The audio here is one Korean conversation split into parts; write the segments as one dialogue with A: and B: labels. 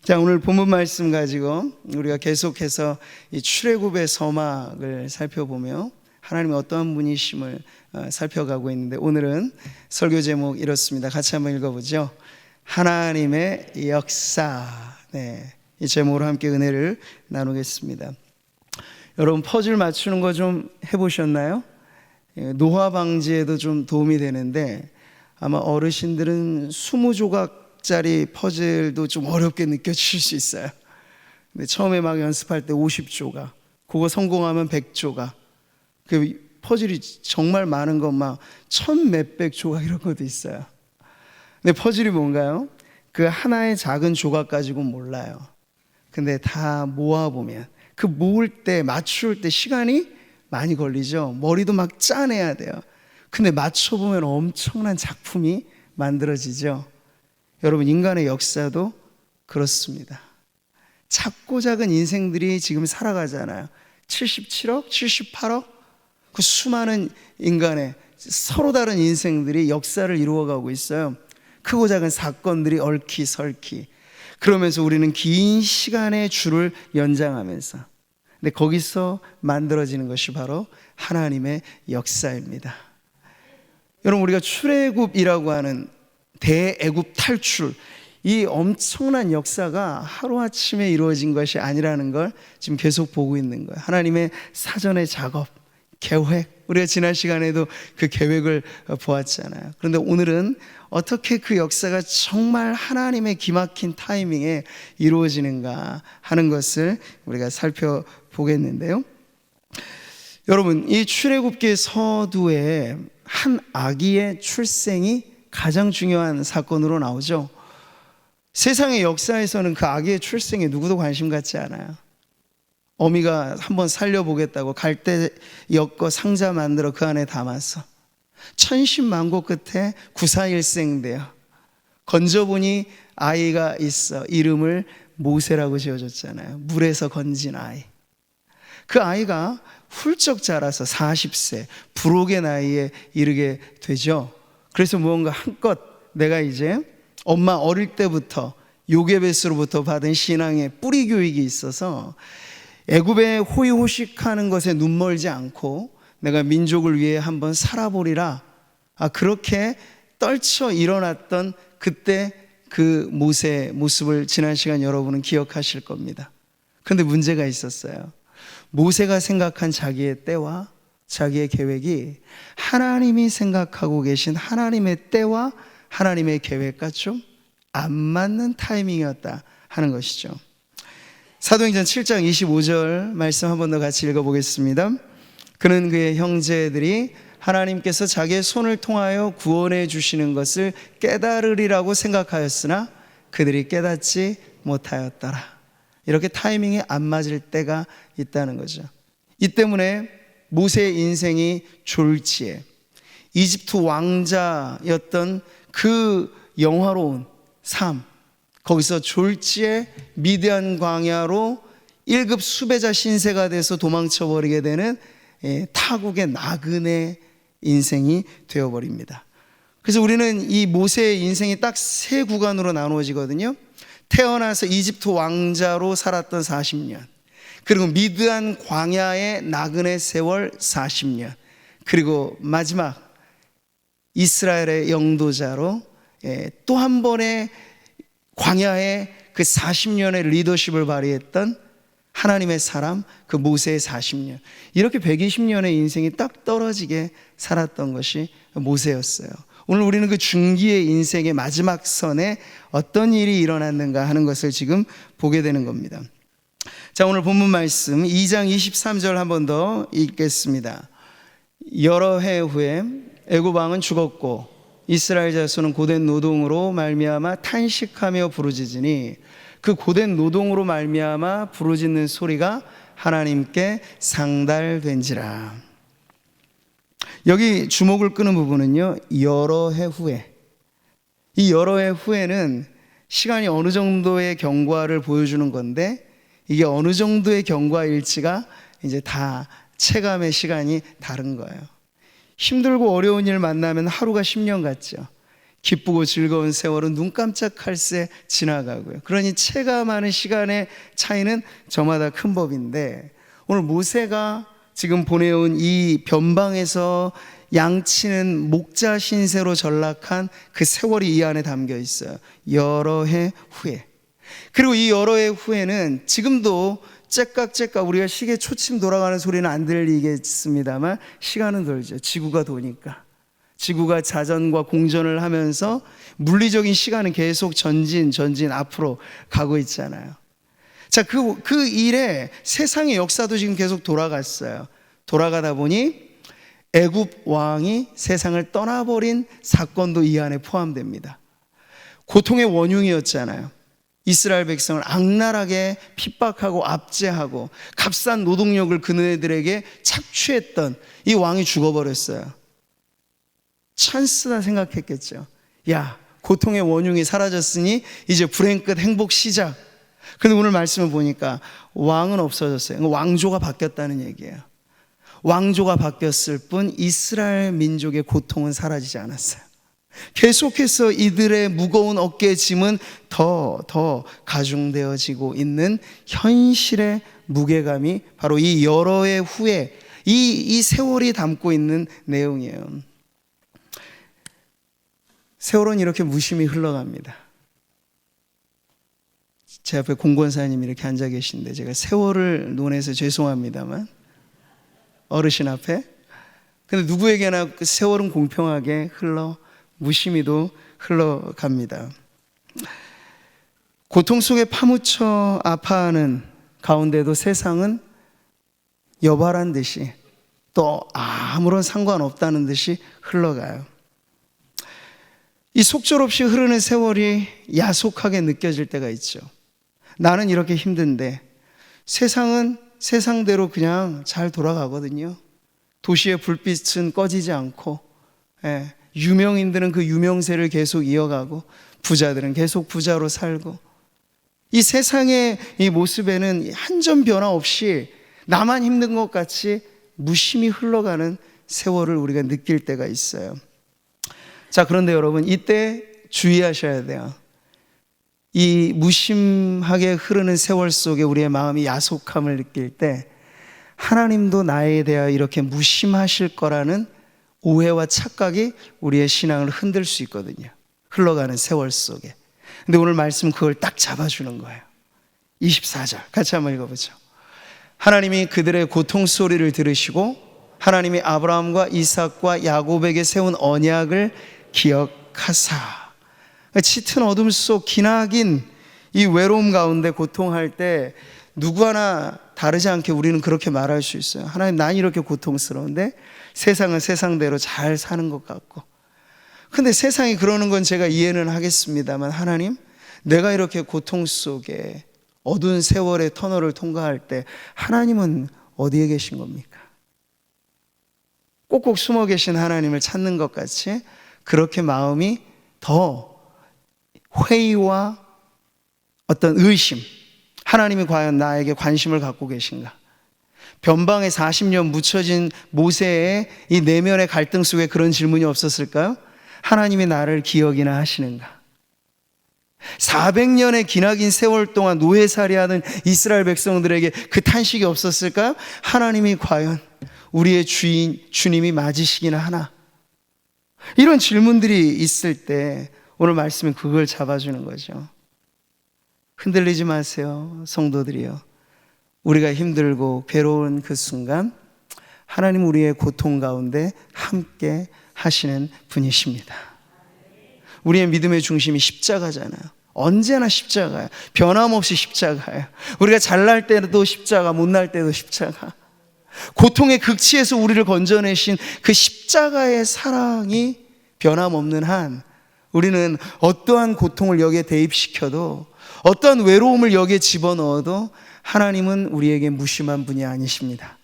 A: 자, 오늘 본문 말씀 가지고 우리가 계속해서 이 출애굽의 서막을 살펴보며 하나님의 어떠한 분이심을 살펴가고 있는데, 오늘은 설교 제목 이렇습니다. 같이 한번 읽어보죠. 하나님의 역사. 이 제목으로 함께 은혜를 나누겠습니다. 여러분, 퍼즐 맞추는 거 좀 해보셨나요? 노화 방지에도 좀 도움이 되는데, 아마 어르신들은 20조각짜리 퍼즐도 좀 어렵게 느껴지실 수 있어요. 근데 처음에 막 연습할 때 50조각, 그거 성공하면 100조각, 그 퍼즐이 정말 많은 것 막 1000몇백 조각 이런 것도 있어요. 근데 퍼즐이 뭔가요? 그 하나의 작은 조각 가지고는 몰라요. 근데 다 모아보면, 그 모을 때, 맞출 때 시간이 많이 걸리죠. 머리도 막 짜내야 돼요. 근데 맞춰보면 엄청난 작품이 만들어지죠. 여러분, 인간의 역사도 그렇습니다. 작고 작은 인생들이 지금 살아가잖아요. 77억, 78억, 그 수많은 인간의 서로 다른 인생들이 역사를 이루어가고 있어요. 크고 작은 사건들이 얽히설키. 그러면서 우리는 긴 시간의 줄을 연장하면서, 근데 거기서 만들어지는 것이 바로 하나님의 역사입니다. 여러분, 우리가 출애굽이라고 하는 대애굽 탈출, 이 엄청난 역사가 하루아침에 이루어진 것이 아니라는 걸 지금 계속 보고 있는 거예요. 하나님의 사전의 작업, 계획, 우리가 지난 시간에도 그 계획을 보았잖아요. 그런데 오늘은 어떻게 그 역사가 정말 하나님의 기막힌 타이밍에 이루어지는가 하는 것을 우리가 살펴보겠는데요. 여러분, 이 출애굽기 서두에 한 아기의 출생이 가장 중요한 사건으로 나오죠. 세상의 역사에서는 그 아기의 출생에 누구도 관심 갖지 않아요. 어미가 한번 살려보겠다고 갈대 엮어 상자 만들어 그 안에 담았어. 천신만고 끝에 구사일생돼요. 건져보니 아이가 있어. 이름을 모세라고 지어줬잖아요. 물에서 건진 아이. 그 아이가 훌쩍 자라서 40세 불혹의 나이에 이르게 되죠. 그래서 무언가 한껏 내가 이제 엄마 어릴 때부터 요게베스로부터 받은 신앙의 뿌리 교육이 있어서 애굽에 호의호식하는 것에 눈멀지 않고 내가 민족을 위해 한번 살아보리라, 그렇게 떨쳐 일어났던 그때 그 모세의 모습을 지난 시간 여러분은 기억하실 겁니다. 그런데 문제가 있었어요. 모세가 생각한 자기의 때와 자기의 계획이 하나님이 생각하고 계신 하나님의 때와 하나님의 계획과 좀 안 맞는 타이밍이었다 하는 것이죠. 사도행전 7장 25절 말씀 한 번 더 같이 읽어보겠습니다. 그는 그의 형제들이 하나님께서 자기의 손을 통하여 구원해 주시는 것을 깨달으리라고 생각하였으나 그들이 깨닫지 못하였더라. 이렇게 타이밍이 안 맞을 때가 있다는 거죠. 이 때문에 모세의 인생이 졸지에 이집트 왕자였던 그 영화로운 삶, 거기서 졸지에 미디안 광야로 1급 수배자 신세가 돼서 도망쳐버리게 되는 타국의 나그네 인생이 되어버립니다. 그래서 우리는 이 모세의 인생이 딱 세 구간으로 나누어지거든요. 태어나서 이집트 왕자로 살았던 40년, 그리고 미드안 광야의 나그네 세월 40년, 그리고 마지막 이스라엘의 영도자로 또 한 번의 광야의 그 40년의 리더십을 발휘했던 하나님의 사람, 그 모세의 40년, 이렇게 120년의 인생이 딱 떨어지게 살았던 것이 모세였어요. 오늘 우리는 그 중기의 인생의 마지막 선에 어떤 일이 일어났는가 하는 것을 지금 보게 되는 겁니다. 자, 오늘 본문 말씀 2장 23절 한 번 더 읽겠습니다. 여러 해 후에 애굽 왕은 죽었고 이스라엘 자손은 고된 노동으로 말미암아 탄식하며 부르짖으니 그 고된 노동으로 말미암아 부르짖는 소리가 하나님께 상달된지라. 여기 주목을 끄는 부분은요, 여러 해 후에. 이 여러 해 후에는 시간이 어느 정도의 경과를 보여주는 건데, 이게 어느 정도의 경과일지가 이제 다 체감의 시간이 다른 거예요. 힘들고 어려운 일 만나면 하루가 10년 같죠. 기쁘고 즐거운 세월은 눈 깜짝할 새 지나가고요. 그러니 체감하는 시간의 차이는 저마다 큰 법인데, 오늘 모세가 지금 보내온 이 변방에서 양치는 목자 신세로 전락한 그 세월이 이 안에 담겨 있어요. 여러 해 후에. 그리고 이 여러 해 후에는 지금도 째깍째깍 우리가 시계 초침 돌아가는 소리는 안 들리겠습니다만 시간은 돌죠. 지구가 도니까. 지구가 자전과 공전을 하면서 물리적인 시간은 계속 전진 앞으로 가고 있잖아요. 자, 그 일에 세상의 역사도 지금 계속 돌아갔어요. 돌아가다 보니 애굽 왕이 세상을 떠나버린 사건도 이 안에 포함됩니다. 고통의 원흉이었잖아요. 이스라엘 백성을 악랄하게 핍박하고 압제하고 값싼 노동력을 그네들에게 착취했던 이 왕이 죽어버렸어요. 찬스다 생각했겠죠. 야, 고통의 원흉이 사라졌으니 이제 불행 끝 행복 시작. 근데 오늘 말씀을 보니까 왕은 없어졌어요. 왕조가 바뀌었다는 얘기예요. 왕조가 바뀌었을 뿐 이스라엘 민족의 고통은 사라지지 않았어요. 계속해서 이들의 무거운 어깨의 짐은 더 가중되어지고 있는 현실의 무게감이 바로 이 여러 해 후에 이 세월이 담고 있는 내용이에요. 세월은 이렇게 무심히 흘러갑니다. 제 앞에 공권사님이 이렇게 앉아 계신데 제가 세월을 논해서 죄송합니다만 어르신 앞에, 근데 누구에게나 그 세월은 공평하게 무심히도 흘러갑니다. 고통 속에 파묻혀 아파하는 가운데도 세상은 여발한 듯이 또 아무런 상관없다는 듯이 흘러가요. 이 속절없이 흐르는 세월이 야속하게 느껴질 때가 있죠. 나는 이렇게 힘든데 세상은 세상대로 그냥 잘 돌아가거든요. 도시의 불빛은 꺼지지 않고, 유명인들은 그 유명세를 계속 이어가고 부자들은 계속 부자로 살고, 이 세상의 이 모습에는 한 점 변화 없이 나만 힘든 것 같이 무심히 흘러가는 세월을 우리가 느낄 때가 있어요. 자, 그런데 여러분, 이때 주의하셔야 돼요. 이 무심하게 흐르는 세월 속에 우리의 마음이 야속함을 느낄 때 하나님도 나에 대하여 이렇게 무심하실 거라는 오해와 착각이 우리의 신앙을 흔들 수 있거든요. 흘러가는 세월 속에. 근데 오늘 말씀 그걸 딱 잡아주는 거예요. 24절 같이 한번 읽어보죠. 하나님이 그들의 고통 소리를 들으시고 하나님이 아브라함과 이삭과 야곱에게 세운 언약을 기억하사. 짙은 어둠 속 기나긴 이 외로움 가운데 고통할 때 누구 하나 다르지 않게 우리는 그렇게 말할 수 있어요. 하나님, 난 이렇게 고통스러운데 세상은 세상대로 잘 사는 것 같고. 근데 세상이 그러는 건 제가 이해는 하겠습니다만, 하나님, 내가 이렇게 고통 속에 어두운 세월의 터널을 통과할 때 하나님은 어디에 계신 겁니까? 꼭꼭 숨어 계신 하나님을 찾는 것 같이 그렇게 마음이 더 회의와 어떤 의심, 하나님이 과연 나에게 관심을 갖고 계신가? 변방에 40년 묻혀진 모세의 이 내면의 갈등 속에 그런 질문이 없었을까요? 하나님이 나를 기억이나 하시는가? 400년의 기나긴 세월 동안 노예살이하는 이스라엘 백성들에게 그 탄식이 없었을까요? 하나님이 과연 우리의 주님이 맞으시기나 하나? 이런 질문들이 있을 때 오늘 말씀은 그걸 잡아주는 거죠. 흔들리지 마세요, 성도들이요. 우리가 힘들고 괴로운 그 순간 하나님 우리의 고통 가운데 함께 하시는 분이십니다. 우리의 믿음의 중심이 십자가잖아요. 언제나 십자가예요. 변함없이 십자가예요. 우리가 잘날 때도 십자가, 못날 때도 십자가. 고통의 극치에서 우리를 건져내신 그 십자가의 사랑이 변함없는 한 우리는 어떠한 고통을 여기에 대입시켜도, 어떠한 외로움을 여기에 집어넣어도 하나님은 우리에게 무심한 분이 아니십니다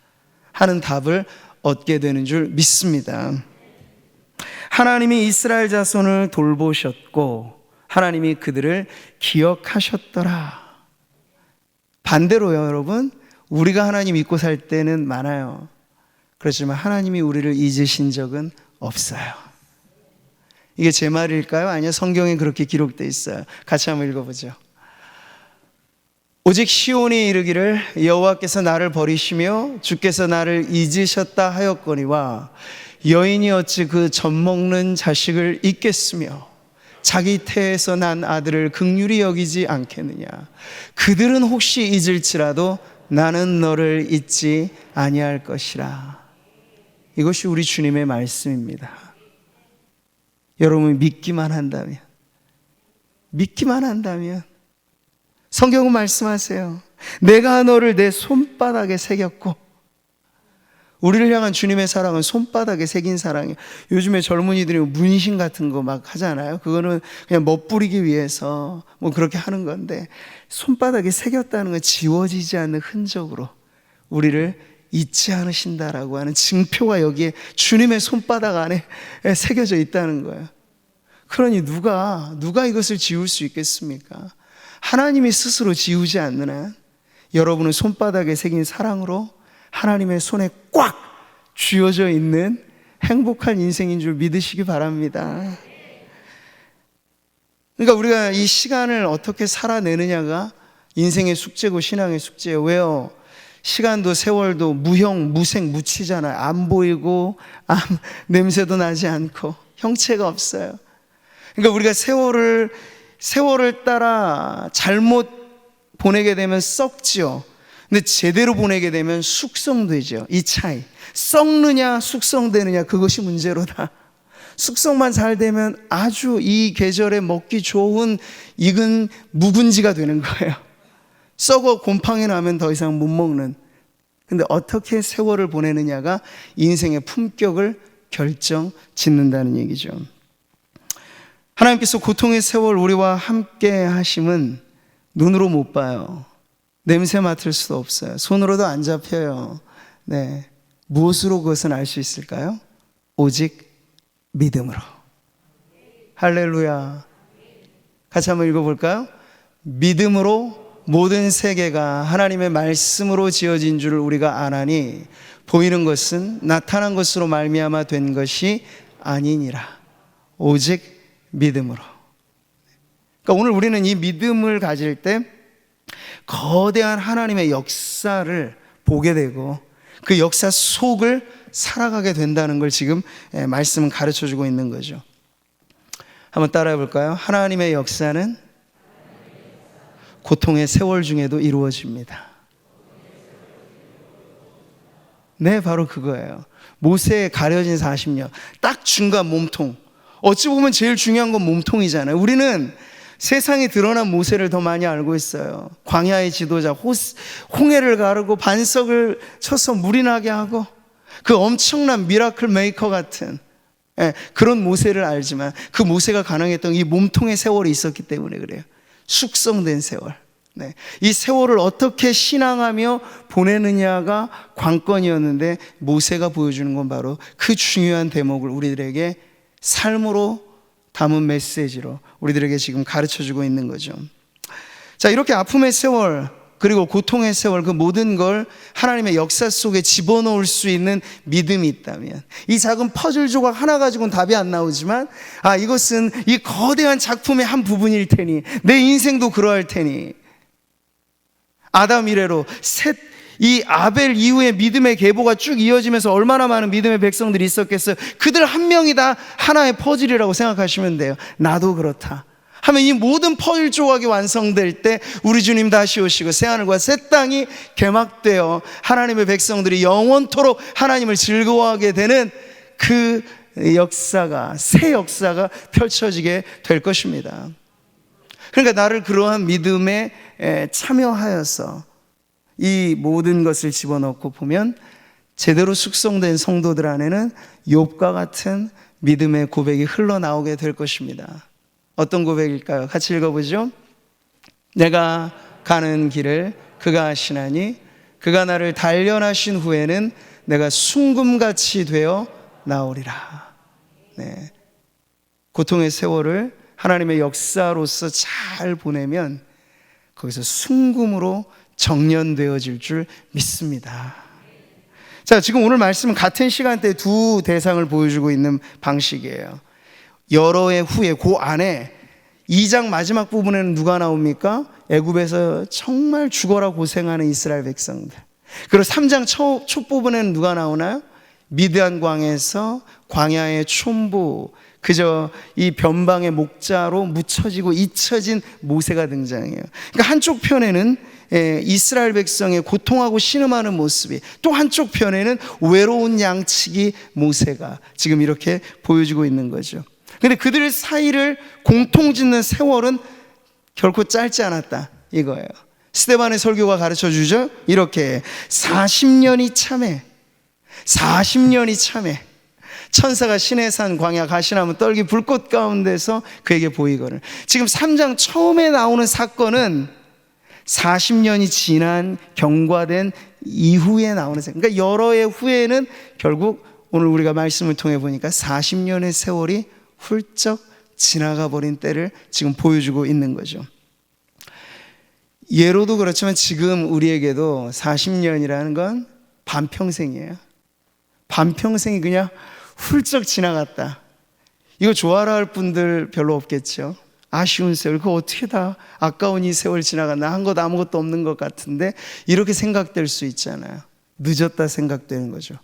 A: 하는 답을 얻게 되는 줄 믿습니다. 하나님이 이스라엘 자손을 돌보셨고 하나님이 그들을 기억하셨더라. 반대로요, 여러분, 우리가 하나님 잊고 살 때는 많아요. 그렇지만 하나님이 우리를 잊으신 적은 없어요. 이게 제 말일까요? 아니요, 성경에 그렇게 기록되어 있어요. 같이 한번 읽어보죠. 오직 시온이 이르기를 여호와께서 나를 버리시며 주께서 나를 잊으셨다 하였거니와 여인이 어찌 그 젖먹는 자식을 잊겠으며 자기 태에서 난 아들을 긍휼히 여기지 않겠느냐. 그들은 혹시 잊을지라도 나는 너를 잊지 아니할 것이라. 이것이 우리 주님의 말씀입니다. 여러분 믿기만 한다면 성경은 말씀하세요. 내가 너를 내 손바닥에 새겼고. 우리를 향한 주님의 사랑은 손바닥에 새긴 사랑이에요. 요즘에 젊은이들이 문신 같은 거 막 하잖아요. 그거는 그냥 멋부리기 위해서 뭐 그렇게 하는 건데, 손바닥에 새겼다는 건 지워지지 않는 흔적으로 우리를 잊지 않으신다라고 하는 증표가 여기에 주님의 손바닥 안에 새겨져 있다는 거예요. 그러니 누가 이것을 지울 수 있겠습니까? 하나님이 스스로 지우지 않는 한 여러분은 손바닥에 새긴 사랑으로 하나님의 손에 꽉 쥐어져 있는 행복한 인생인 줄 믿으시기 바랍니다. 그러니까 우리가 이 시간을 어떻게 살아내느냐가 인생의 숙제고 신앙의 숙제예요. 왜요? 시간도 세월도 무형, 무색, 무치잖아요. 안 보이고 냄새도 나지 않고 형체가 없어요. 그러니까 우리가 세월을 따라 잘못 보내게 되면 썩지요. 근데 제대로 보내게 되면 숙성되죠. 이 차이. 썩느냐 숙성되느냐, 그것이 문제로다. 숙성만 잘 되면 아주 이 계절에 먹기 좋은 익은 묵은지가 되는 거예요. 썩어 곰팡이 나면 더 이상 못 먹는. 근데 어떻게 세월을 보내느냐가 인생의 품격을 결정 짓는다는 얘기죠. 하나님께서 고통의 세월 우리와 함께 하심은 눈으로 못 봐요. 냄새 맡을 수도 없어요. 손으로도 안 잡혀요. 네. 무엇으로 그것은 알 수 있을까요? 오직 믿음으로. 할렐루야. 같이 한번 읽어볼까요? 믿음으로 모든 세계가 하나님의 말씀으로 지어진 줄을 우리가 아나니 보이는 것은 나타난 것으로 말미암아 된 것이 아니니라. 오직 믿음으로. 그러니까 오늘 우리는 이 믿음을 가질 때 거대한 하나님의 역사를 보게 되고 그 역사 속을 살아가게 된다는 걸 지금 말씀은 가르쳐주고 있는 거죠. 한번 따라해 볼까요? 하나님의 역사는 고통의 세월 중에도 이루어집니다. 네, 바로 그거예요. 모세의 가려진 40년, 딱 중간 몸통. 어찌 보면 제일 중요한 건 몸통이잖아요. 우리는 세상에 드러난 모세를 더 많이 알고 있어요. 광야의 지도자, 홍해를 가르고 반석을 쳐서 물이 나게 하고 그 엄청난 미라클 메이커 같은 그런 모세를 알지만, 그 모세가 가능했던 이 몸통의 세월이 있었기 때문에 그래요. 숙성된 세월. 네. 이 세월을 어떻게 신앙하며 보내느냐가 관건이었는데, 모세가 보여주는 건 바로 그 중요한 대목을 우리들에게 삶으로 담은 메시지로 우리들에게 지금 가르쳐주고 있는 거죠. 자, 이렇게 아픔의 세월 그리고 고통의 세월, 그 모든 걸 하나님의 역사 속에 집어넣을 수 있는 믿음이 있다면, 이 작은 퍼즐 조각 하나 가지고는 답이 안 나오지만 이것은 이 거대한 작품의 한 부분일 테니, 내 인생도 그러할 테니, 아담 이래로 셋, 이 아벨 이후에 믿음의 계보가 쭉 이어지면서 얼마나 많은 믿음의 백성들이 있었겠어요. 그들 한 명이 다 하나의 퍼즐이라고 생각하시면 돼요. 나도 그렇다 하면 이 모든 퍼즐 조각이 완성될 때 우리 주님 다시 오시고 새하늘과 새 땅이 개막되어 하나님의 백성들이 영원토록 하나님을 즐거워하게 되는 그 역사가, 새 역사가 펼쳐지게 될 것입니다. 그러니까 나를 그러한 믿음에 참여하여서 이 모든 것을 집어넣고 보면 제대로 숙성된 성도들 안에는 욥과 같은 믿음의 고백이 흘러나오게 될 것입니다. 어떤 고백일까요? 같이 읽어보죠. 내가 가는 길을 그가 아시나니 그가 나를 단련하신 후에는 내가 순금같이 되어 나오리라. 네. 고통의 세월을 하나님의 역사로서 잘 보내면 거기서 순금으로 정련되어질 줄 믿습니다. 자, 지금 오늘 말씀은 같은 시간대에 두 대상을 보여주고 있는 방식이에요. 여러 해 후에 그 안에 2장 마지막 부분에는 누가 나옵니까? 애굽에서 정말 죽어라 고생하는 이스라엘 백성들. 그리고 3장 초 부분에는 누가 나오나요? 미드안 광에서 광야의 촌부, 그저 이 변방의 목자로 묻혀지고 잊혀진 모세가 등장해요. 그러니까 한쪽 편에는 이스라엘 백성의 고통하고 신음하는 모습이, 또 한쪽 편에는 외로운 양치기 모세가 지금 이렇게 보여주고 있는 거죠. 근데 그들 사이를 공통짓는 세월은 결코 짧지 않았다 이거예요. 스데반의 설교가 가르쳐 주죠. 이렇게 40년이 참해, 40년이 참해. 천사가 시내산 광야 가시나무 떨기 불꽃 가운데서 그에게 보이거늘. 지금 3장 처음에 나오는 사건은 40년이 지난 경과된 이후에 나오는 사건. 그러니까 여러 해 후에는 결국 오늘 우리가 말씀을 통해 보니까 40년의 세월이 훌쩍 지나가 버린 때를 지금 보여주고 있는 거죠. 예로도 그렇지만 지금 우리에게도 40년이라는 건 반평생이에요. 반평생이 그냥 훌쩍 지나갔다. 이거 좋아라 할 분들 별로 없겠죠. 아쉬운 세월, 그거 어떻게 다 아까운 이 세월 지나갔나, 한 것 아무것도 없는 것 같은데, 이렇게 생각될 수 있잖아요. 늦었다 생각되는 거죠.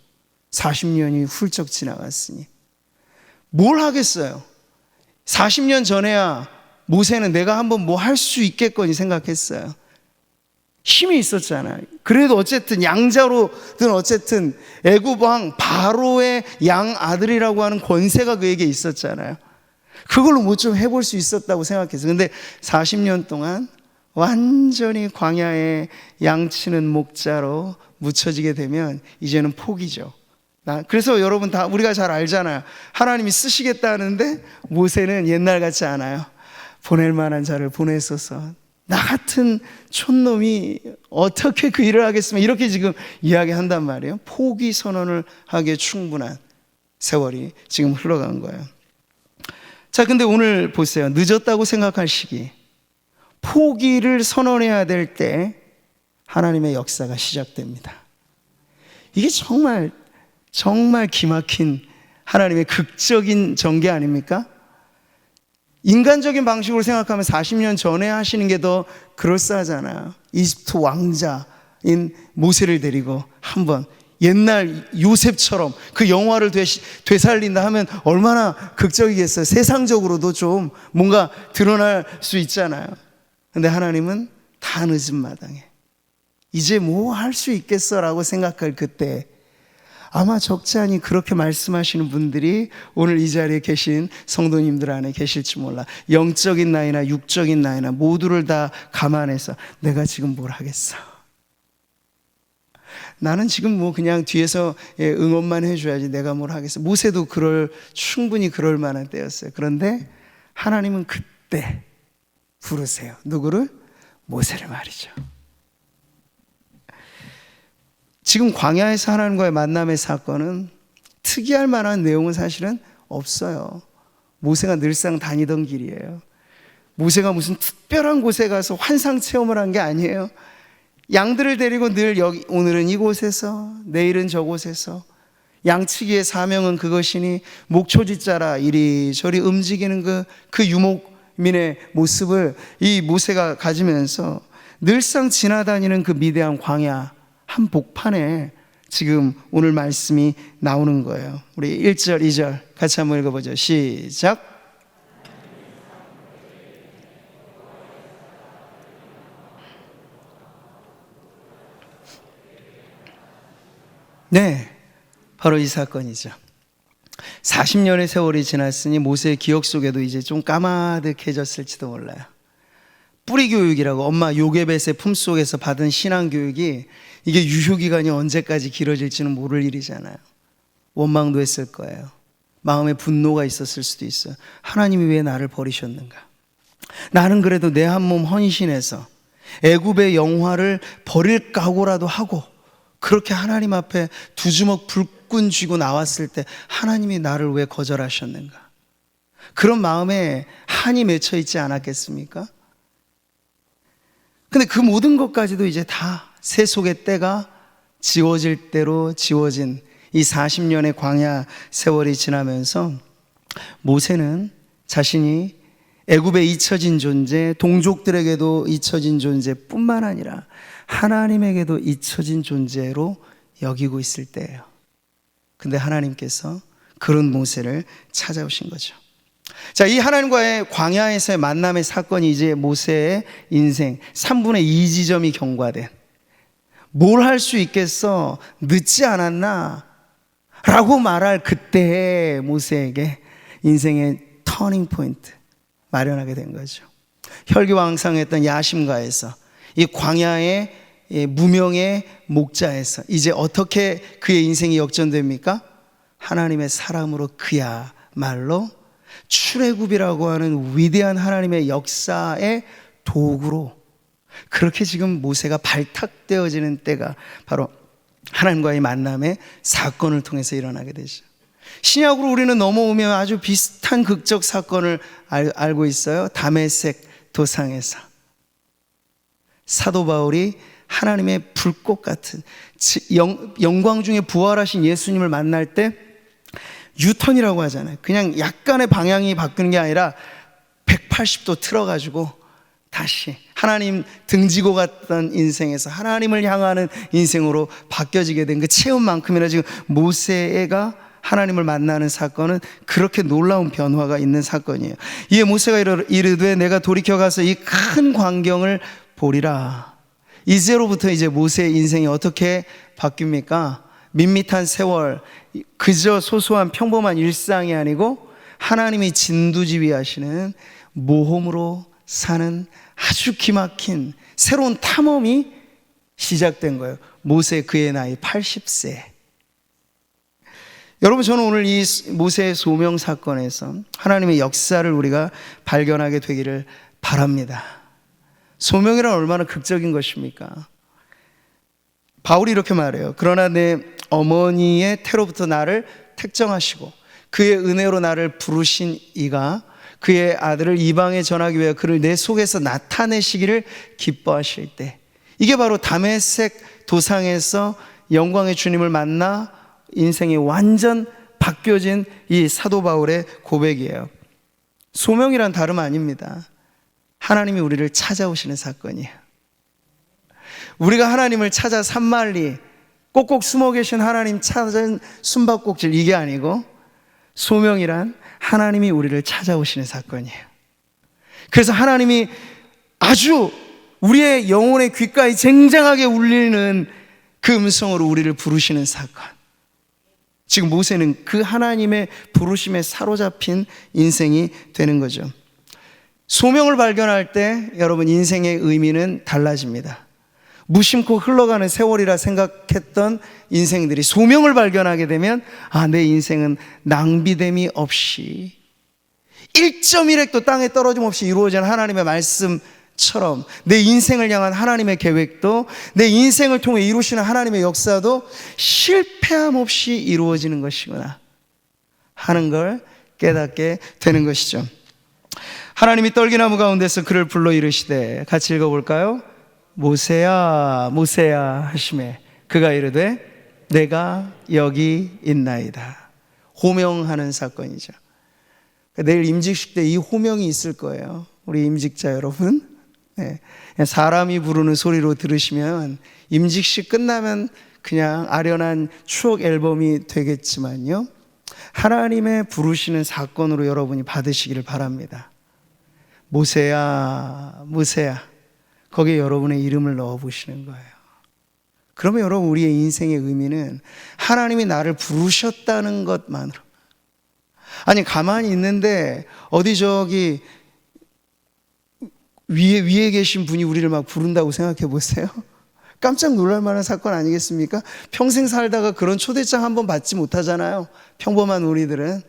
A: 40년이 훌쩍 지나갔으니 뭘 하겠어요. 40년 전에야 모세는 내가 한번 뭐 할 수 있겠거니 생각했어요. 힘이 있었잖아요. 그래도 어쨌든 양자로든 어쨌든 애굽 왕 바로의 양 아들이라고 하는 권세가 그에게 있었잖아요. 그걸로 뭐 좀 해볼 수 있었다고 생각했어요. 근데 40년 동안 완전히 광야에 양치는 목자로 묻혀지게 되면 이제는 포기죠. 그래서 여러분 다 우리가 잘 알잖아요. 하나님이 쓰시겠다는데 모세는 옛날 같지 않아요. 보낼 만한 자를 보냈어서 나 같은 촌놈이 어떻게 그 일을 하겠으면, 이렇게 지금 이야기한단 말이에요. 포기 선언을 하기에 충분한 세월이 지금 흘러간 거예요. 자, 근데 오늘 보세요. 늦었다고 생각할 시기, 포기를 선언해야 될 때 하나님의 역사가 시작됩니다. 이게 정말 기막힌 하나님의 극적인 전개 아닙니까? 인간적인 방식으로 생각하면 40년 전에 하시는 게 더 그럴싸하잖아요. 이집트 왕자인 모세를 데리고 한번 옛날 요셉처럼 그 영화를 되살린다 하면 얼마나 극적이겠어요. 세상적으로도 좀 뭔가 드러날 수 있잖아요. 근데 하나님은 다 늦은 마당에 이제 뭐 할 수 있겠어라고 생각할 그때, 아마 적지 않이 그렇게 말씀하시는 분들이 오늘 이 자리에 계신 성도님들 안에 계실지 몰라. 영적인 나이나 육적인 나이나 모두를 다 감안해서 내가 지금 뭘 하겠어, 나는 지금 뭐 그냥 뒤에서 응원만 해줘야지 내가 뭘 하겠어. 모세도 충분히 그럴 만한 때였어요. 그런데 하나님은 그때 부르세요. 누구를? 모세를 말이죠. 지금 광야에서 하나님과의 만남의 사건은 특이할 만한 내용은 사실은 없어요. 모세가 늘상 다니던 길이에요. 모세가 무슨 특별한 곳에 가서 환상 체험을 한 게 아니에요. 양들을 데리고 늘 오늘은 이곳에서 내일은 저곳에서, 양치기의 사명은 그것이니 목초짓자라 이리저리 움직이는 그 유목민의 모습을 이 모세가 가지면서 늘상 지나다니는 그 미대한 광야 한 복판에 지금 오늘 말씀이 나오는 거예요. 우리 1절, 2절 같이 한번 읽어보죠. 시작. 네, 바로 이 사건이죠. 40년의 세월이 지났으니 모세의 기억 속에도 이제 좀 까마득해졌을지도 몰라요. 뿌리 교육이라고 엄마 요게벳의 품속에서 받은 신앙 교육이 이게 유효기간이 언제까지 길어질지는 모를 일이잖아요. 원망도 했을 거예요. 마음에 분노가 있었을 수도 있어요. 하나님이 왜 나를 버리셨는가? 나는 그래도 내 한 몸 헌신해서 애굽의 영화를 버릴 각오라도 하고 그렇게 하나님 앞에 두 주먹 불끈 쥐고 나왔을 때 하나님이 나를 왜 거절하셨는가? 그런 마음에 한이 맺혀 있지 않았겠습니까? 근데 그 모든 것까지도 이제 다 세속의 때가 지워질 대로 지워진 이 40년의 광야 세월이 지나면서 모세는 자신이 애굽에 잊혀진 존재, 동족들에게도 잊혀진 존재뿐만 아니라 하나님에게도 잊혀진 존재로 여기고 있을 때예요. 근데 하나님께서 그런 모세를 찾아오신 거죠. 자, 이 하나님과의 광야에서의 만남의 사건이 이제 모세의 인생 3분의 2 지점이 경과된, 뭘 할 수 있겠어? 늦지 않았나? 라고 말할 그때의 모세에게 인생의 터닝 포인트 마련하게 된 거죠. 혈기왕성했던 야심가에서, 이 광야의 무명의 목자에서 이제 어떻게 그의 인생이 역전됩니까? 하나님의 사람으로 그야말로 출애굽이라고 하는 위대한 하나님의 역사의 도구로, 그렇게 지금 모세가 발탁되어지는 때가 바로 하나님과의 만남의 사건을 통해서 일어나게 되죠. 신약으로 우리는 넘어오면 아주 비슷한 극적 사건을 알고 있어요. 다메섹 도상에서 사도 바울이 하나님의 불꽃 같은 영광 중에 부활하신 예수님을 만날 때 유턴이라고 하잖아요. 그냥 약간의 방향이 바뀌는 게 아니라 180도 틀어가지고 다시 하나님 등지고 갔던 인생에서 하나님을 향하는 인생으로 바뀌어지게 된 그 체험만큼이나 지금 모세가 하나님을 만나는 사건은 그렇게 놀라운 변화가 있는 사건이에요. 이에 모세가 이르되 내가 돌이켜가서 이 큰 광경을 보리라. 이제로부터 이제 모세의 인생이 어떻게 바뀝니까? 밋밋한 세월, 그저 소소한 평범한 일상이 아니고 하나님이 진두지휘하시는 모험으로 사는 아주 기막힌 새로운 탐험이 시작된 거예요. 모세 그의 나이 80세. 여러분, 저는 오늘 이 모세의 소명 사건에서 하나님의 역사를 우리가 발견하게 되기를 바랍니다. 소명이란 얼마나 극적인 것입니까? 바울이 이렇게 말해요. 그러나 내 어머니의 태로부터 나를 택정하시고 그의 은혜로 나를 부르신 이가 그의 아들을 이방에 전하기 위해 그를 내 속에서 나타내시기를 기뻐하실 때, 이게 바로 다메섹 도상에서 영광의 주님을 만나 인생이 완전 바뀌어진 이 사도 바울의 고백이에요. 소명이란 다름 아닙니다. 하나님이 우리를 찾아오시는 사건이에요. 우리가 하나님을 찾아 산만리 꼭꼭 숨어 계신 하나님 찾은 숨바꼭질, 이게 아니고 소명이란 하나님이 우리를 찾아오시는 사건이에요. 그래서 하나님이 아주 우리의 영혼의 귓가에 쟁쟁하게 울리는 그 음성으로 우리를 부르시는 사건. 지금 모세는 그 하나님의 부르심에 사로잡힌 인생이 되는 거죠. 소명을 발견할 때 여러분, 인생의 의미는 달라집니다. 무심코 흘러가는 세월이라 생각했던 인생들이 소명을 발견하게 되면, 내 인생은 낭비됨이 없이 1.1획도 땅에 떨어짐 없이 이루어진 하나님의 말씀처럼 내 인생을 향한 하나님의 계획도, 내 인생을 통해 이루시는 하나님의 역사도 실패함 없이 이루어지는 것이구나 하는 걸 깨닫게 되는 것이죠. 하나님이 떨기나무 가운데서 그를 불러 이르시되, 같이 읽어볼까요? 모세야 모세야 하시매 그가 이르되 내가 여기 있나이다. 호명하는 사건이죠. 내일 임직식 때 이 호명이 있을 거예요. 우리 임직자 여러분, 사람이 부르는 소리로 들으시면 임직식 끝나면 그냥 아련한 추억 앨범이 되겠지만요, 하나님의 부르시는 사건으로 여러분이 받으시기를 바랍니다. 모세야 모세야, 거기에 여러분의 이름을 넣어보시는 거예요. 그러면 여러분, 우리의 인생의 의미는 하나님이 나를 부르셨다는 것만으로, 아니 가만히 있는데 어디 저기 위에 계신 분이 우리를 막 부른다고 생각해 보세요. 깜짝 놀랄 만한 사건 아니겠습니까? 평생 살다가 그런 초대장 한번 받지 못하잖아요, 평범한 우리들은.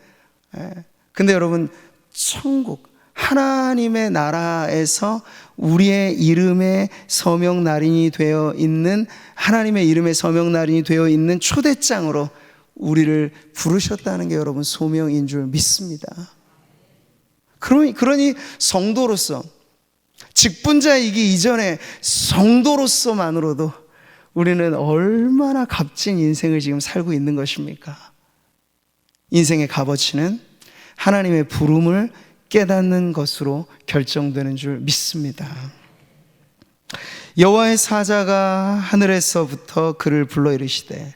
A: 근데 여러분, 천국 하나님의 나라에서 우리의 이름의 서명 날인이 되어 있는, 하나님의 이름의 서명 날인이 되어 있는 초대장으로 우리를 부르셨다는 게 여러분 소명인 줄 믿습니다. 그러니 성도로서, 직분자이기 이전에 성도로서만으로도 우리는 얼마나 값진 인생을 지금 살고 있는 것입니까? 인생의 값어치는 하나님의 부름을 깨닫는 것으로 결정되는 줄 믿습니다. 여호와의 사자가 하늘에서부터 그를 불러 이르시되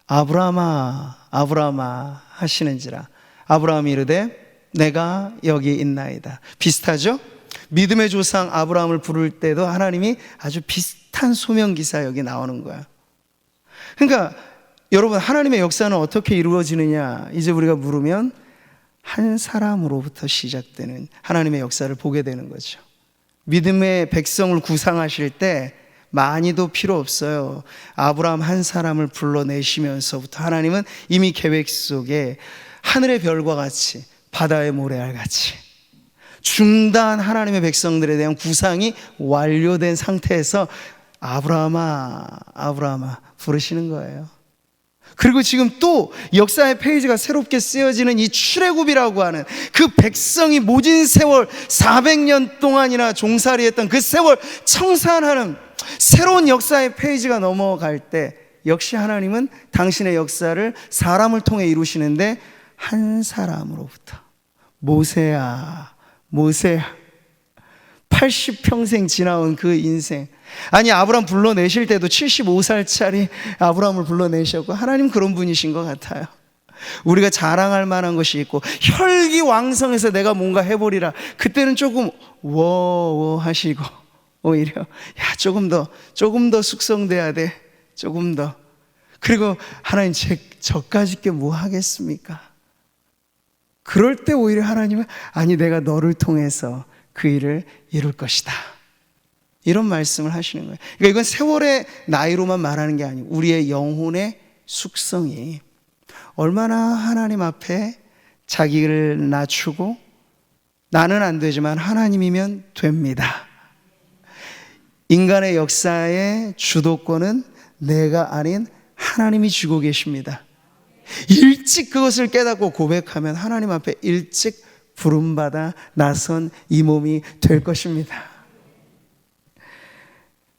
A: 아브라함아 아브라함아 하시는지라. 아브라함이 이르되 내가 여기 있나이다. 비슷하죠? 믿음의 조상 아브라함을 부를 때도 하나님이 아주 비슷한 소명기사 여기 나오는 거야. 그러니까 여러분, 하나님의 역사는 어떻게 이루어지느냐 이제 우리가 물으면 한 사람으로부터 시작되는 하나님의 역사를 보게 되는 거죠. 믿음의 백성을 구상하실 때 많이도 필요 없어요. 아브라함 한 사람을 불러내시면서부터 하나님은 이미 계획 속에 하늘의 별과 같이 바다의 모래알 같이 중대한 하나님의 백성들에 대한 구상이 완료된 상태에서 아브라함아 아브라함아 부르시는 거예요. 그리고 지금 또 역사의 페이지가 새롭게 쓰여지는 이 출애굽이라고 하는 그 백성이 모진 세월 400년 동안이나 종살이했던 그 세월 청산하는 새로운 역사의 페이지가 넘어갈 때 역시 하나님은 당신의 역사를 사람을 통해 이루시는데 한 사람으로부터 모세야 모세야 80평생 지나온 그 인생, 아니 아브라함 불러내실 때도 75살짜리 아브라함을 불러내셨고 하나님 그런 분이신 것 같아요. 우리가 자랑할 만한 것이 있고 혈기왕성해서 내가 뭔가 해보리라 그때는 조금 워워 하시고 오히려 야 조금 더 숙성돼야 돼, 조금 더. 그리고 하나님 저까짓 게 뭐 하겠습니까? 그럴 때 오히려 하나님은 아니 내가 너를 통해서 그 일을 이룰 것이다, 이런 말씀을 하시는 거예요. 그러니까 이건 세월의 나이로만 말하는 게 아니고 우리의 영혼의 숙성이 얼마나 하나님 앞에 자기를 낮추고 나는 안 되지만 하나님이면 됩니다. 인간의 역사의 주도권은 내가 아닌 하나님이 쥐고 계십니다. 일찍 그것을 깨닫고 고백하면 하나님 앞에 일찍 부름받아 나선 이 몸이 될 것입니다.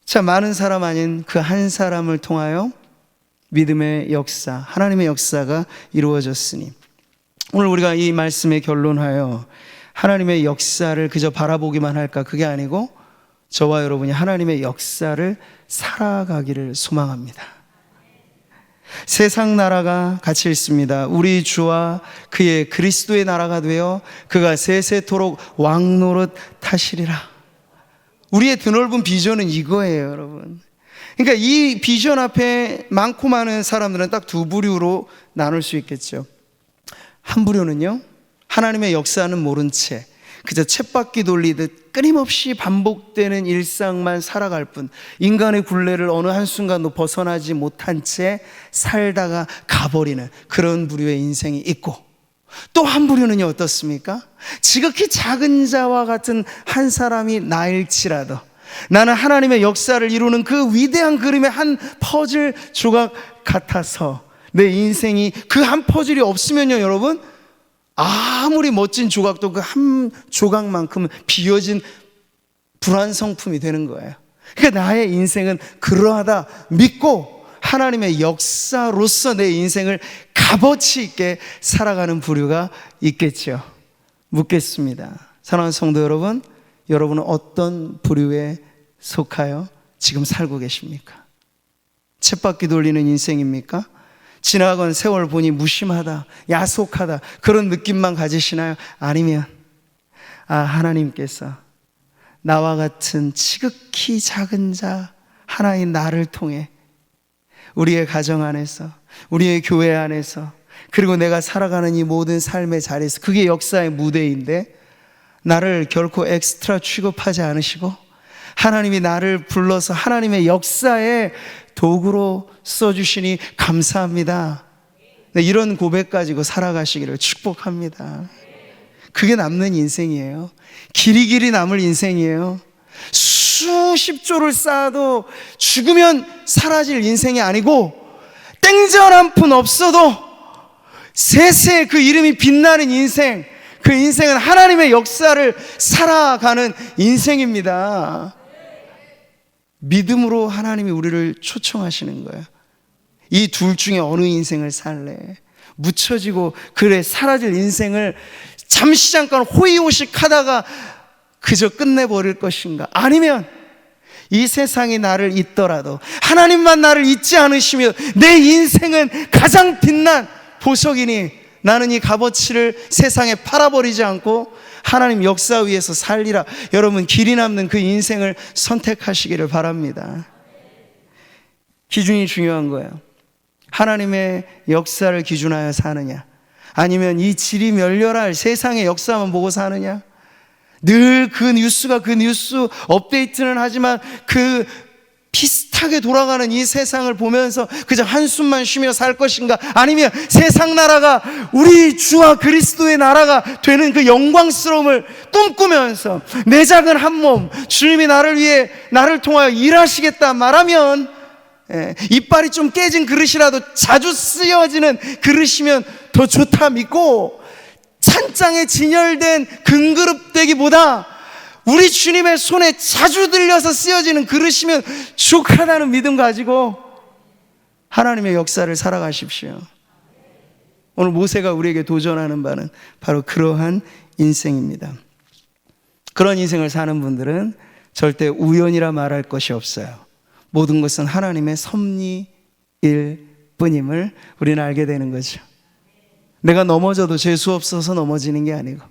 A: 자, 많은 사람 아닌 그 한 사람을 통하여 믿음의 역사, 하나님의 역사가 이루어졌으니 오늘 우리가 이 말씀의 결론하여 하나님의 역사를 그저 바라보기만 할까? 그게 아니고 저와 여러분이 하나님의 역사를 살아가기를 소망합니다. 세상 나라가 같이 있습니다. 우리 주와 그의 그리스도의 나라가 되어 그가 세세토록 왕노릇 하시리라. 우리의 드넓은 비전은 이거예요, 여러분. 그러니까 이 비전 앞에 많고 많은 사람들은 딱 두 부류로 나눌 수 있겠죠. 한 부류는요, 하나님의 역사는 모른 채 그저 쳇바퀴 돌리듯 끊임없이 반복되는 일상만 살아갈 뿐 인간의 굴레를 어느 한순간도 벗어나지 못한 채 살다가 가버리는 그런 부류의 인생이 있고, 또 한 부류는요 어떻습니까? 지극히 작은 자와 같은 한 사람이 나일지라도 나는 하나님의 역사를 이루는 그 위대한 그림의 한 퍼즐 조각 같아서 내 인생이 그 한 퍼즐이 없으면요 여러분, 아무리 멋진 조각도 그 한 조각만큼 비어진 불완성품이 되는 거예요. 그러니까 나의 인생은 그러하다 믿고 하나님의 역사로서 내 인생을 값어치 있게 살아가는 부류가 있겠죠. 묻겠습니다. 사랑하는 성도 여러분, 여러분은 어떤 부류에 속하여 지금 살고 계십니까? 쳇바퀴 돌리는 인생입니까? 지나간 세월 보니 무심하다, 야속하다 그런 느낌만 가지시나요? 아니면 하나님께서 나와 같은 지극히 작은 자 하나인 나를 통해 우리의 가정 안에서, 우리의 교회 안에서, 그리고 내가 살아가는 이 모든 삶의 자리에서, 그게 역사의 무대인데 나를 결코 엑스트라 취급하지 않으시고 하나님이 나를 불러서 하나님의 역사의 도구로 써주시니 감사합니다. 네, 이런 고백 가지고 살아가시기를 축복합니다. 그게 남는 인생이에요. 길이길이 남을 인생이에요. 수십 조를 쌓아도 죽으면 사라질 인생이 아니고 땡전 한 푼 없어도 세세 그 이름이 빛나는 인생, 그 인생은 하나님의 역사를 살아가는 인생입니다. 믿음으로 하나님이 우리를 초청하시는 거예요. 이 둘 중에 어느 인생을 살래? 묻혀지고 그래 사라질 인생을 잠시 잠깐 호의호식하다가 그저 끝내버릴 것인가? 아니면 이 세상이 나를 잊더라도 하나님만 나를 잊지 않으시며 내 인생은 가장 빛난 보석이니 나는 이 값어치를 세상에 팔아버리지 않고 하나님 역사 위에서 살리라. 여러분, 길이 남는 그 인생을 선택하시기를 바랍니다. 기준이 중요한 거예요. 하나님의 역사를 기준하여 사느냐, 아니면 이 질이 멸렬할 세상의 역사만 보고 사느냐. 늘 그 뉴스가 그 뉴스 업데이트는 하지만 그 비슷하게 돌아가는 이 세상을 보면서 그저 한숨만 쉬며 살 것인가, 아니면 세상 나라가 우리 주와 그리스도의 나라가 되는 그 영광스러움을 꿈꾸면서 내 작은 한 몸 주님이 나를 위해 나를 통하여 일하시겠다 말하면, 이빨이 좀 깨진 그릇이라도 자주 쓰여지는 그릇이면 더 좋다 믿고, 찬장에 진열된 금그릇되기보다 우리 주님의 손에 자주 들려서 쓰여지는 그릇이면 족하다는 믿음 가지고 하나님의 역사를 살아가십시오. 오늘 모세가 우리에게 도전하는 바는 바로 그러한 인생입니다. 그런 인생을 사는 분들은 절대 우연이라 말할 것이 없어요. 모든 것은 하나님의 섭리일 뿐임을 우리는 알게 되는 거죠. 내가 넘어져도 재수 없어서 넘어지는 게 아니고,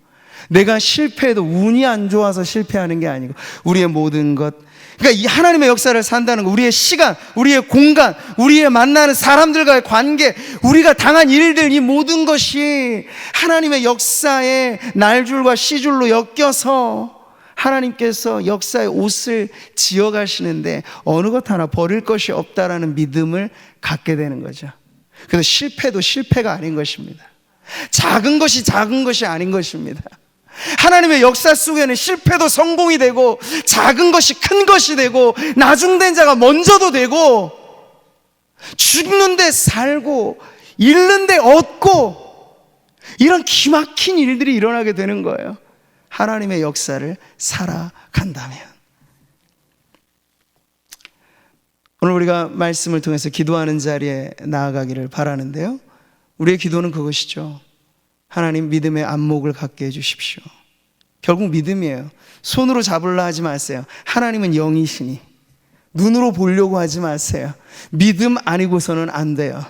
A: 내가 실패해도 운이 안 좋아서 실패하는 게 아니고, 우리의 모든 것, 그러니까 이 하나님의 역사를 산다는 거, 우리의 시간, 우리의 공간, 우리의 만나는 사람들과의 관계, 우리가 당한 일들, 이 모든 것이 하나님의 역사의 날줄과 시줄로 엮여서 하나님께서 역사의 옷을 지어가시는데 어느 것 하나 버릴 것이 없다라는 믿음을 갖게 되는 거죠. 그래서 실패도 실패가 아닌 것입니다. 작은 것이 작은 것이 아닌 것입니다. 하나님의 역사 속에는 실패도 성공이 되고, 작은 것이 큰 것이 되고, 나중된 자가 먼저도 되고, 죽는데 살고 잃는데 얻고, 이런 기막힌 일들이 일어나게 되는 거예요. 하나님의 역사를 살아간다면. 오늘 우리가 말씀을 통해서 기도하는 자리에 나아가기를 바라는데요, 우리의 기도는 그것이죠. 하나님, 믿음의 안목을 갖게 해주십시오. 결국 믿음이에요. 손으로 잡으려 하지 마세요. 하나님은 영이시니 눈으로 보려고 하지 마세요. 믿음 아니고서는 안 돼요.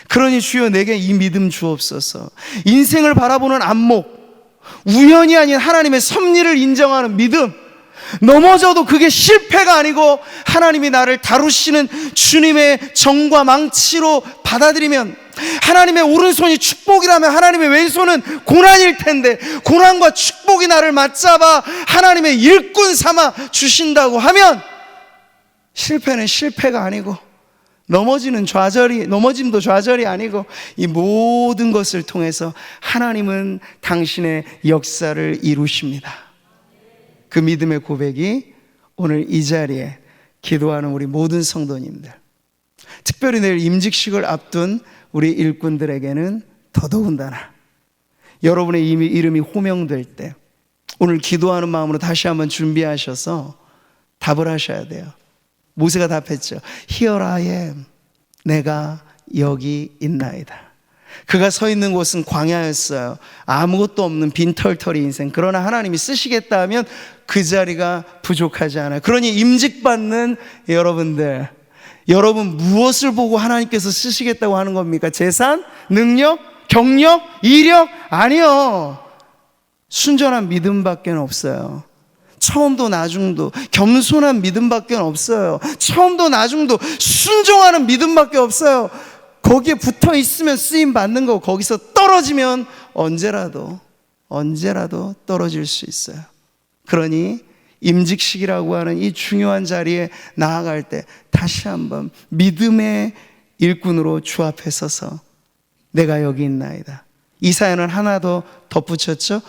A: 그러니 주여 내게 이 믿음 주옵소서. 인생을 바라보는 안목, 우연이 아닌 하나님의 섭리를 인정하는 믿음, 넘어져도 그게 실패가 아니고 하나님이 나를 다루시는 주님의 정과 망치로 받아들이면, 하나님의 오른손이 축복이라면 하나님의 왼손은 고난일 텐데, 고난과 축복이 나를 맞잡아 하나님의 일꾼 삼아 주신다고 하면, 실패는 실패가 아니고 넘어짐도 좌절이 아니고, 이 모든 것을 통해서 하나님은 당신의 역사를 이루십니다. 그 믿음의 고백이 오늘 이 자리에 기도하는 우리 모든 성도님들, 특별히 내일 임직식을 앞둔 우리 일꾼들에게는 더더군다나 여러분의 이름이 호명될 때 오늘 기도하는 마음으로 다시 한번 준비하셔서 답을 하셔야 돼요. 모세가 답했죠. Here I am. 내가 여기 있나이다. 그가 서 있는 곳은 광야였어요. 아무것도 없는 빈털터리 인생. 그러나 하나님이 쓰시겠다 하면 그 자리가 부족하지 않아요. 그러니 임직받는 여러분들, 여러분 무엇을 보고 하나님께서 쓰시겠다고 하는 겁니까? 재산? 능력? 경력? 이력? 아니요. 순전한 믿음밖에 없어요. 처음도 나중도 겸손한 믿음밖에 없어요. 처음도 나중도 순종하는 믿음밖에 없어요. 거기에 붙어 있으면 쓰임 받는 거, 거기서 떨어지면 언제라도 떨어질 수 있어요. 그러니 임직식이라고 하는 이 중요한 자리에 나아갈 때 다시 한번 믿음의 일꾼으로 주 앞에 서서 내가 여기 있나이다. 이사야는 하나 더 덧붙였죠.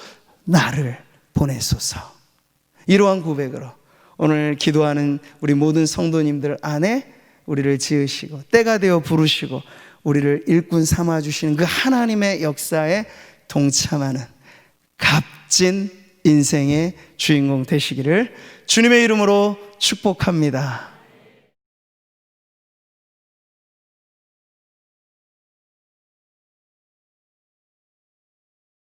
A: 나를 보내소서. 이러한 고백으로 오늘 기도하는 우리 모든 성도님들 안에 우리를 지으시고 때가 되어 부르시고 우리를 일꾼 삼아주시는 그 하나님의 역사에 동참하는 값진 인생의 주인공 되시기를 주님의 이름으로 축복합니다.